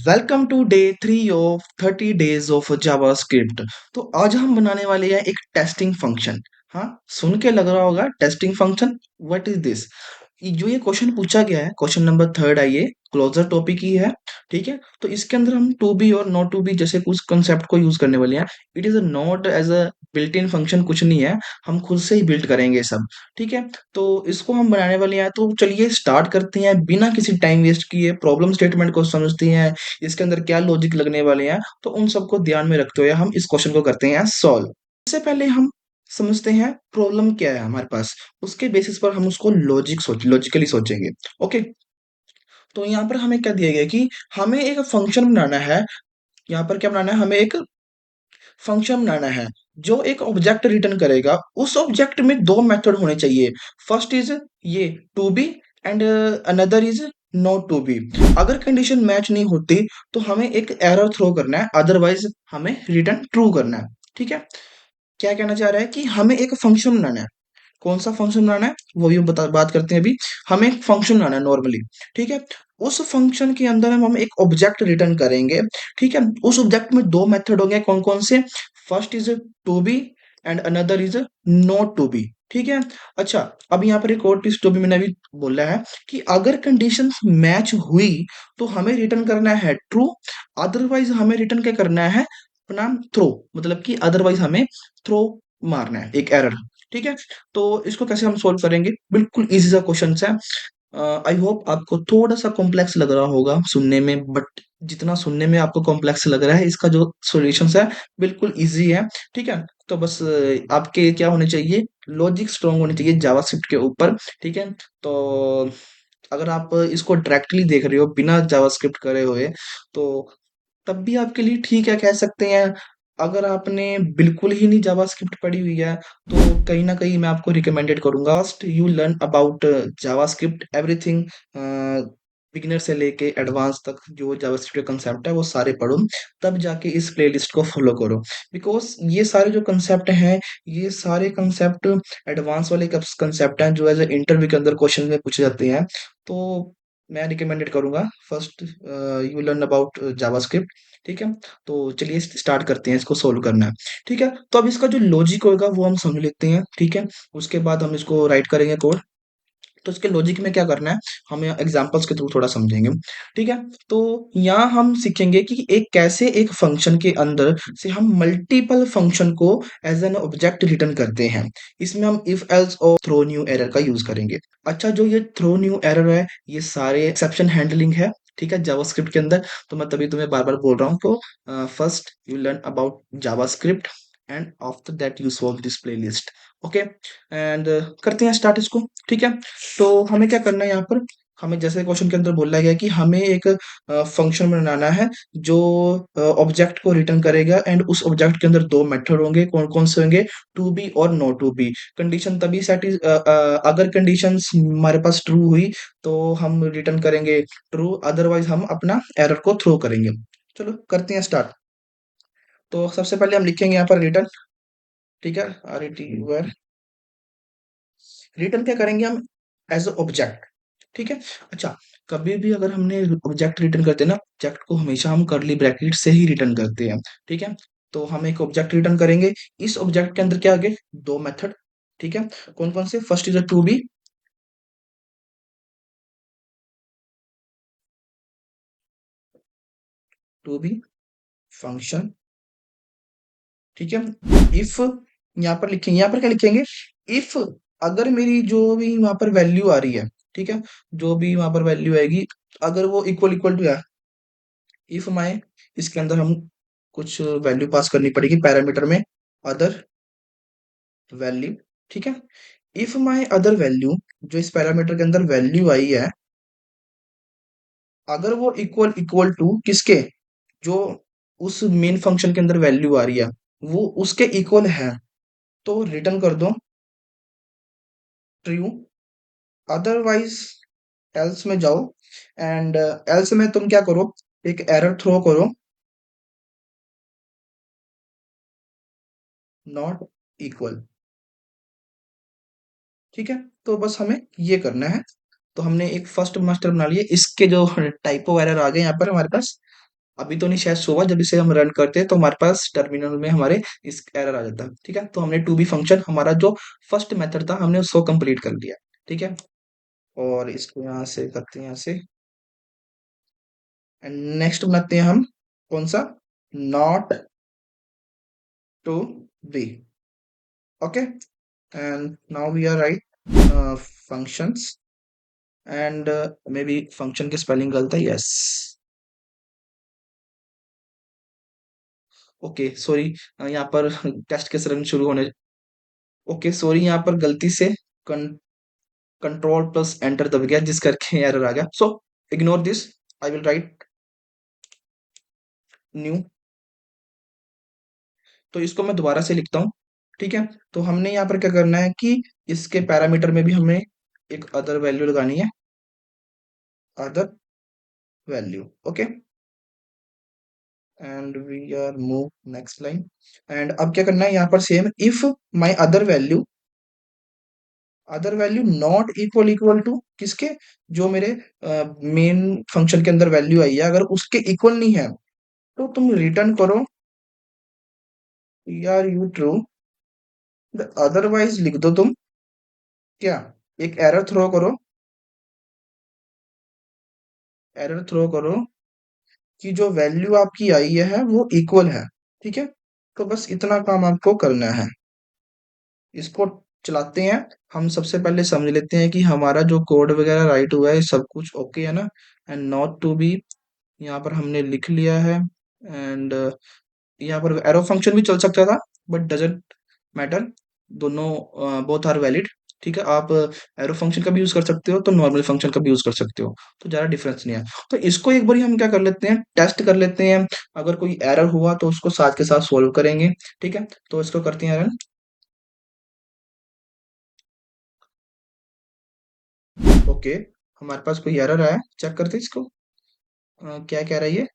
Welcome to day 3 of 30 days of JavaScript. तो आज हम बनाने वाले हैं एक टेस्टिंग फंक्शन। हाँ, सुन के लग रहा होगा testing function, what is this. जो ये क्वेश्चन पूछा गया है, क्वेश्चन नंबर थर्ड है, ये क्लोजर टॉपिक ही है। ठीक है, तो इसके अंदर हम टू बी और नॉट टू बी जैसे कुछ कंसेप्ट को यूज करने वाले हैं। It is not as a built in function, कुछ नहीं है, हम खुद से ही बिल्ड करेंगे ये सब। ठीक है, तो इसको हम बनाने वाले हैं, तो चलिए स्टार्ट करते हैं बिना किसी टाइम वेस्ट किए। प्रॉब्लम स्टेटमेंट को समझते हैं, इसके अंदर क्या लॉजिक लगने वाले हैं, तो उन सबको ध्यान में रखते हुए हम इस क्वेश्चन को करते हैं सॉल्व। इससे पहले हम समझते हैं प्रॉब्लम क्या है हमारे पास, उसके बेसिस पर हम उसको लॉजिकली सोचेंगे। ओके, तो यहाँ पर हमें क्या दिया गया कि हमें एक फंक्शन बनाना है। यहाँ पर क्या बनाना है, हमें एक फंक्शन बनाना है जो एक ऑब्जेक्ट रिटर्न करेगा। उस ऑब्जेक्ट में दो मेथड होने चाहिए। फर्स्ट इज ये to be and another is not to be. अगर कंडीशन मैच नहीं होती तो हमें एक एरर थ्रो करना है, अदरवाइज हमें रिटर्न ट्रू करना है। ठीक है, क्या कहना चाह रहा है कि हमें एक फंक्शन बनाना है। कौन सा फंक्शन बनाना है वो भी हम बात करते हैं अभी। हमें एक फंक्शन बनाना है नॉर्मली। ठीक है, उस फंक्शन के अंदर हम एक ऑब्जेक्ट रिटर्न करेंगे। ठीक है, उस ऑब्जेक्ट में दो मेथड होंगे, कौन कौन से। First is to be and another is not to be. ठीक है, अच्छा, अब यहाँ पर एक और ट्विस्ट भी मैंने अभी बोला है कि अगर कंडीशंस मैच हुई तो हमें रिटर्न करना है ट्रू, अदरवाइज हमें रिटर्न क्या करना है, अपना थ्रो, मतलब कि अदरवाइज हमें थ्रो मारना है, एक एरर। ठीक है, तो इसको कैसे हम सॉल्व करेंगे, बिल्कुल इजी सा क्वेश्चन है। आई होप आपको थोड़ा सा कॉम्प्लेक्स लग रहा होगा सुनने में, बट जितना सुनने में आपको कॉम्प्लेक्स लग रहा है, इसका जो सॉल्यूशन है बिल्कुल इजी है। ठीक है, तो बस आपके क्या होने चाहिए, लॉजिक स्ट्रांग होनी चाहिए जावास्क्रिप्ट के ऊपर। ठीक है, तो अगर आप इसको डायरेक्टली देख रहे हो बिना जावास्क्रिप्ट करे हुए, तो तब भी आपके लिए ठीक है, कह सकते हैं। अगर आपने बिल्कुल ही नहीं जावास्क्रिप्ट पढ़ी हुई है, तो कहीं ना कहीं मैं आपको रिकमेंडेड करूंगा first you learn about JavaScript everything. Beginner से लेके एडवांस तक जो जावास्क्रिप्ट के कंसेप्ट है वो सारे पढ़ो, तब जाके इस प्लेलिस्ट को फॉलो करो। बिकॉज ये सारे जो कंसेप्ट हैं, ये सारे कंसेप्ट एडवांस वाले कंसेप्ट हैं जो एज ए इंटरव्यू के अंदर क्वेश्चन में पूछे जाते हैं। तो मैं रिकमेंडेड करूंगा first you learn about JavaScript. ठीक है, तो चलिए स्टार्ट करते हैं इसको सोल्व करना है। ठीक है, तो अब इसका जो लॉजिक होगा वो हम समझ लेते हैं। ठीक है, उसके बाद हम इसको राइट करेंगे कोड। तो इसके लॉजिक में क्या करना है, हम एग्जांपल्स के थ्रू थोड़ा समझेंगे। ठीक है, तो यहाँ हम सीखेंगे कि एक कैसे एक फंक्शन के अंदर से हम मल्टीपल फंक्शन को एज एन ऑब्जेक्ट रिटर्न करते हैं। इसमें हम इफ एल्स और थ्रो न्यू एरर का यूज करेंगे। अच्छा, जो ये थ्रो न्यू एरर है, ये सारे एक्सेप्शन हैंडलिंग है। ठीक है, जावास्क्रिप्ट के अंदर। तो मैं तभी तुम्हें बार बार बोल रहा हूँ, तो first you learn about JavaScript and after that you solve this playlist. Okay, and करते हैं स्टार्ट इसको। ठीक है, तो हमें क्या करना है यहाँ पर, हमें जैसे क्वेश्चन के अंदर बोला गया कि हमें एक फंक्शन बनाना है जो ऑब्जेक्ट को रिटर्न करेगा, एंड उस ऑब्जेक्ट के अंदर दो मेथड होंगे, कौन कौन से होंगे, टू बी और नॉट टू बी। कंडीशन तभी अगर कंडीशन हमारे पास ट्रू हुई तो हम रिटर्न करेंगे ट्रू, अदरवाइज हम अपना एरर को थ्रो करेंगे। चलो करते हैं स्टार्ट। तो सबसे पहले हम लिखेंगे यहाँ पर रिटर्न। ठीक है, आर ए टी, रिटर्न क्या करेंगे हम, एज ऑब्जेक्ट। ठीक है, अच्छा, कभी भी अगर हमने ऑब्जेक्ट रिटर्न करते हैं ना, ऑब्जेक्ट को हमेशा हम कर्ली ब्रैकेट से ही रिटर्न करते हैं। ठीक है, तो हम एक ऑब्जेक्ट रिटर्न करेंगे। इस ऑब्जेक्ट के अंदर क्या आगे दो मेथड। ठीक है, कौन कौन से, first is to be, to be function. ठीक है, इफ यहाँ पर लिखेंगे, यहाँ पर क्या लिखेंगे, इफ अगर मेरी जो भी वहां पर वैल्यू आ रही है, ठीक है, जो भी वहां पर वैल्यू आएगी, अगर वो इक्वल इक्वल टू है, इफ माई, इसके अंदर हम कुछ वैल्यू पास करनी पड़ेगी पैरामीटर में, अदर वैल्यू। ठीक है, इफ माई अदर वैल्यू, जो इस पैरामीटर के अंदर वैल्यू आई है, अगर वो इक्वल इक्वल टू किसके, जो उस मेन फंक्शन के अंदर वैल्यू आ रही है वो उसके इक्वल है, तो रिटर्न कर दो ट्रू, अदरवाइज एल्स में जाओ, एंड एल्स में तुम क्या करो, एक एरर थ्रो करो, नॉट इक्वल। ठीक है, तो बस हमें ये करना है। तो हमने एक फर्स्ट मास्टर बना लिया, इसके जो टाइपो एरर आ गए यहाँ पर हमारे पास, अभी तो नहीं, शायद सुबह जब इसे हम रन करते हैं तो हमारे पास टर्मिनल में हमारे इस एरर आ जाता है। ठीक है, तो हमने टू बी फंक्शन हमारा जो फर्स्ट मेथड था हमने उसको कंप्लीट कर लिया। ठीक है, और इसको यहाँ से करते हैं, यहाँ से। एंड नेक्स्ट बनाते हैं हम कौन सा, not to be. Okay, and now we are right functions, and maybe function की स्पेलिंग गलत है, यस। ओके सॉरी, यहाँ पर टेस्ट के रन शुरू होने, ओके सॉरी, यहाँ पर गलती से कंट्रोल प्लस एंटर दब गया जिस करके एरर आ गया, so ignore this. I will write new. तो इसको मैं दोबारा से लिखता हूँ। ठीक है, तो हमने यहाँ पर क्या करना है कि इसके पैरामीटर में भी हमें एक अदर वैल्यू लगानी है, other value. Okay, and we are move next line. And अब क्या करना है यहाँ पर same, if my other value not equal equal to किसके, जो मेरे मेन फंक्शन के अंदर वैल्यू आई है, अगर उसके इक्वल नहीं है तो तुम रिटर्न करो आर यू ट्रू, अदरवाइज लिख दो तुम क्या, एक एरर थ्रो करो कि जो वैल्यू आपकी आई है वो इक्वल है। ठीक है, तो बस इतना काम आपको करना है। इसको चलाते हैं। हम सबसे पहले समझ लेते हैं कि हमारा जो कोड वगैरह राइट हुआ है सब कुछ ओके है ना। एंड नॉट टू बी यहाँ पर हमने लिख लिया है। एंड यहाँ पर एरो फंक्शन भी चल सकता था, बट डजेंट मैटर, दोनों बोथ आर वैलिड। ठीक है, आप एरो फंक्शन का भी यूज कर सकते हो तो नॉर्मल फंक्शन का भी यूज कर सकते हो, तो ज्यादा डिफरेंस नहीं है। तो इसको एक बार हम क्या कर लेते हैं, टेस्ट कर लेते हैं। अगर कोई एरर हुआ तो उसको साथ के साथ सॉल्व करेंगे। ठीक है, तो इसको करते हैं रन। ओके, हमारे पास कोई एरर आया, चेक करते हैं इसको। क्या कह रहा है ये,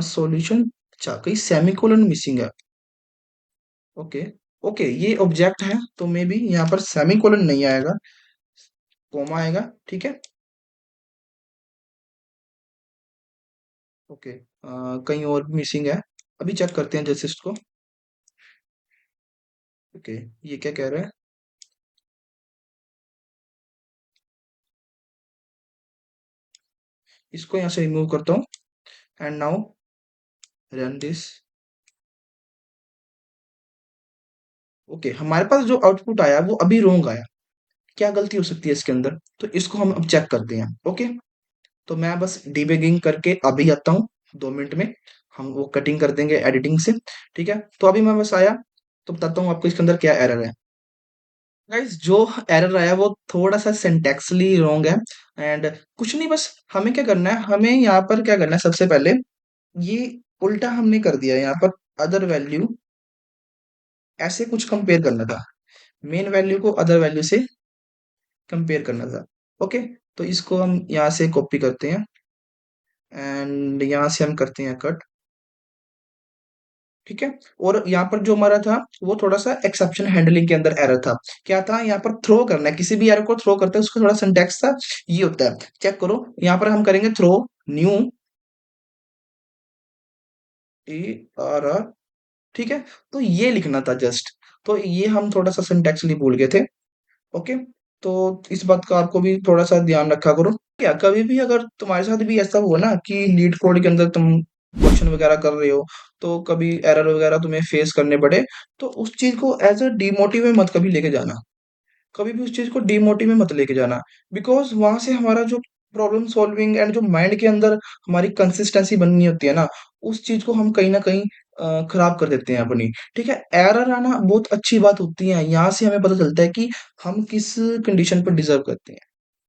सॉल्यूशन, अच्छा कहीं सेमीकोलन मिसिंग है। ओके, ओके ये ऑब्जेक्ट है तो मे बी यहाँ पर सेमीकोलन नहीं आएगा, कोमा आएगा। ठीक है, ओके, कहीं और भी मिसिंग है, अभी चेक करते हैं जैसे इसको। ओके, ये क्या कह रहा है, इसको यहाँ से रिमूव करता हूँ। And now run this. Okay, हमारे पास जो आउटपुट आया वो अभी रॉन्ग आया, क्या गलती हो सकती है इसके अंदर, तो इसको हम अब चेक करते हैं। ओके, तो मैं बस डिबगिंग करके अभी आता हूँ, 2 मिनट में हम वो कटिंग कर देंगे एडिटिंग से। ठीक है, तो अभी मैं बस आया, तो बताता हूँ आपको इसके अंदर क्या एरर है। गाइस जो एरर आया वो थोड़ा सा सिंटैक्सली रॉन्ग है। एंड कुछ नहीं, बस हमें क्या करना है, हमें यहाँ पर क्या करना है, सबसे पहले ये उल्टा हमने कर दिया, यहाँ पर अदर वैल्यू ऐसे कुछ कंपेयर करना था, मेन वैल्यू को अदर वैल्यू से कंपेयर करना था। ओके, तो इसको हम यहाँ से कॉपी करते हैं एंड यहाँ से हम करते हैं कट। ठीक है, और यहाँ पर जो हमारा था वो थोड़ा सा एक्सेप्शन हैंडलिंग के अंदर एरर था। क्या था, यहाँ पर थ्रो करना है, किसी भी एरर को थ्रो करते हैं उसका थोड़ा सिंटैक्स था, ये होता है। चेक करो, यहाँ पर हम करेंगे throw new A R R. ठीक है, तो ये लिखना था जस्ट, तो ये हम थोड़ा सा सिंटैक्सली भूल गए थे। ओके, तो इस बात का आपको भी थोड़ा सा ध्यान रखा करो। क्या कभी भी अगर तुम्हारे साथ भी ऐसा हुआ ना कि लीड कोड के अंदर तुम क्वेश्चन वगैरह कर रहे हो, तो कभी एरर वगैरह तुम्हें फेस करने पड़े, तो उस चीज को एज अ डिमोटिव में मत कभी लेके जाना, कभी भी उस चीज को डिमोटिव में मत लेके जाना। बिकॉज वहां से हमारा जो प्रॉब्लम सॉल्विंग एंड जो माइंड के अंदर हमारी कंसिस्टेंसी बननी होती है ना, उस चीज को हम कहीं ना कहीं खराब कर देते हैं अपनी। ठीक है, एरर आना बहुत अच्छी बात होती है, यहाँ से हमें पता चलता है कि हम किस कंडीशन पर डिजर्व करते हैं।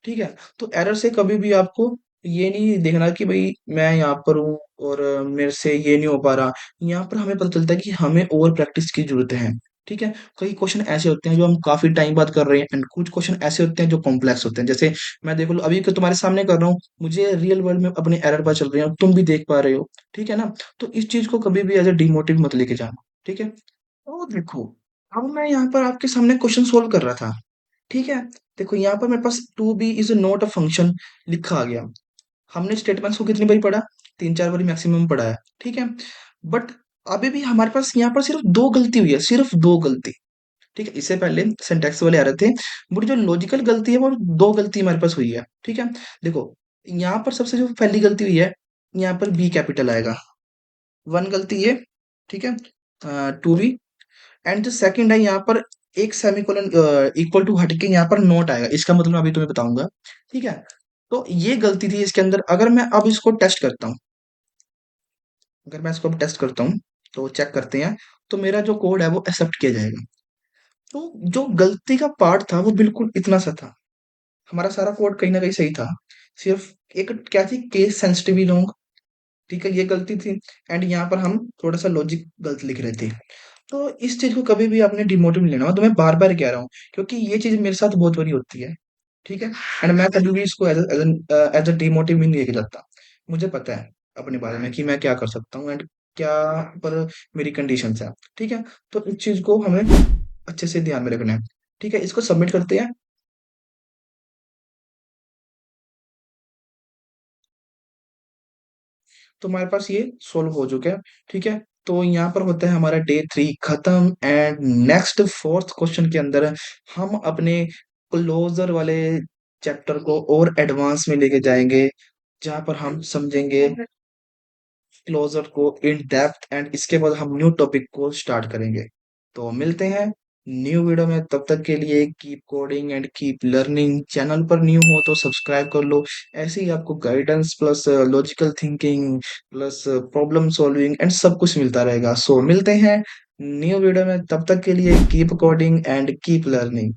ठीक है, तो एरर से कभी भी आपको ये नहीं देखना कि भाई मैं यहाँ पर हूँ और मेरे से ये नहीं हो पा रहा। यहाँ पर हमें पता चलता है कि हमें और प्रैक्टिस की जरूरत है। ठीक है, कई क्वेश्चन ऐसे होते हैं जो हम काफी टाइम बाद कर रहे हैं, एंड कुछ क्वेश्चन ऐसे होते हैं जो कॉम्प्लेक्स होते हैं। जैसे मैं देख लो अभी तो तुम्हारे सामने कर रहा हूँ, मुझे रियल वर्ल्ड में अपने एरर पर चल रहे हैं, तुम भी देख पा रहे हो। ठीक है ना, तो इस चीज को कभी भी एज ए डिमोटिव मत लेके जाना। ठीक है, तो देखो, अब मैं यहाँ पर आपके सामने क्वेश्चन सोल्व कर रहा था। ठीक है, देखो यहाँ पर मेरे पास two b is not a function लिखा आ गया। हमने स्टेटमेंट्स को कितनी बारी पढ़ा, तीन चार बार मैक्सिमम पढ़ा है, ठीक है। बट अभी भी हमारे पास यहाँ पर सिर्फ दो गलती हुई है, सिर्फ दो गलती, ठीक है। इससे पहले सिंटैक्स वाले आ रहे थे, बट जो लॉजिकल गलती है वो दो गलती हमारे पास हुई है, ठीक है। देखो, यहाँ पर सबसे जो पहली गलती हुई है, यहाँ पर बी कैपिटल आएगा, वन गलती ये, ठीक है, टू बी। एंड जो सेकंड है यहाँ पर एक सेमीकोलन इक्वल टू हट के यहाँ पर नोट आएगा, इसका मतलब मैं अभी तुम्हें बताऊंगा, ठीक है। तो ये गलती थी इसके अंदर। अगर मैं अब इसको टेस्ट करता हूँ, अगर मैं इसको अब टेस्ट करता हूँ, तो चेक करते हैं, तो मेरा जो कोड है वो एक्सेप्ट किया जाएगा। तो जो गलती का पार्ट था वो बिल्कुल इतना सा था, हमारा सारा कोड कहीं ना कहीं सही था। सिर्फ एक क्या थी, केस सेंसिटिव लॉन्ग, ठीक है, ये गलती थी। एंड यहाँ पर हम थोड़ा सा लॉजिक गलत लिख रहे थे। तो इस चीज को कभी भी आपने डिमोटिव नहीं लेना, मैं तुम्हें बार बार कह रहा हूँ, क्योंकि ये चीज मेरे साथ बहुत बारी होती है, ठीक है। एंड मैं कभी भी इसको एज अ डिमोटिव नहीं लेके जाता। मुझे पता है अपने बारे में कि मैं क्या कर सकता हूँ एंड क्या पर मेरी कंडीशन है, ठीक है। तो इस चीज को हमें अच्छे से ध्यान में रखना है, ठीक है। इसको सबमिट करते हैं। तो हमारे पास ये सोल्व हो चुका है, ठीक है। तो यहाँ पर होता है हमारा डे 3 खत्म। एंड नेक्स्ट फोर्थ क्वेश्चन के अंदर हम अपने क्लोजर वाले चैप्टर को और एडवांस में लेके जाएंगे, जहाँ पर हम समझेंगे क्लोजर को इन डेप्थ। एंड इसके बाद हम न्यू टॉपिक को स्टार्ट करेंगे। तो मिलते हैं न्यू वीडियो में, तब तक के लिए keep coding and keep learning. Channel पर न्यू हो तो सब्सक्राइब कर लो, ऐसे ही आपको guidance plus logical thinking plus problem solving and सब कुछ मिलता रहेगा। सो मिलते हैं न्यू वीडियो में, तब तक के लिए keep coding and keep learning.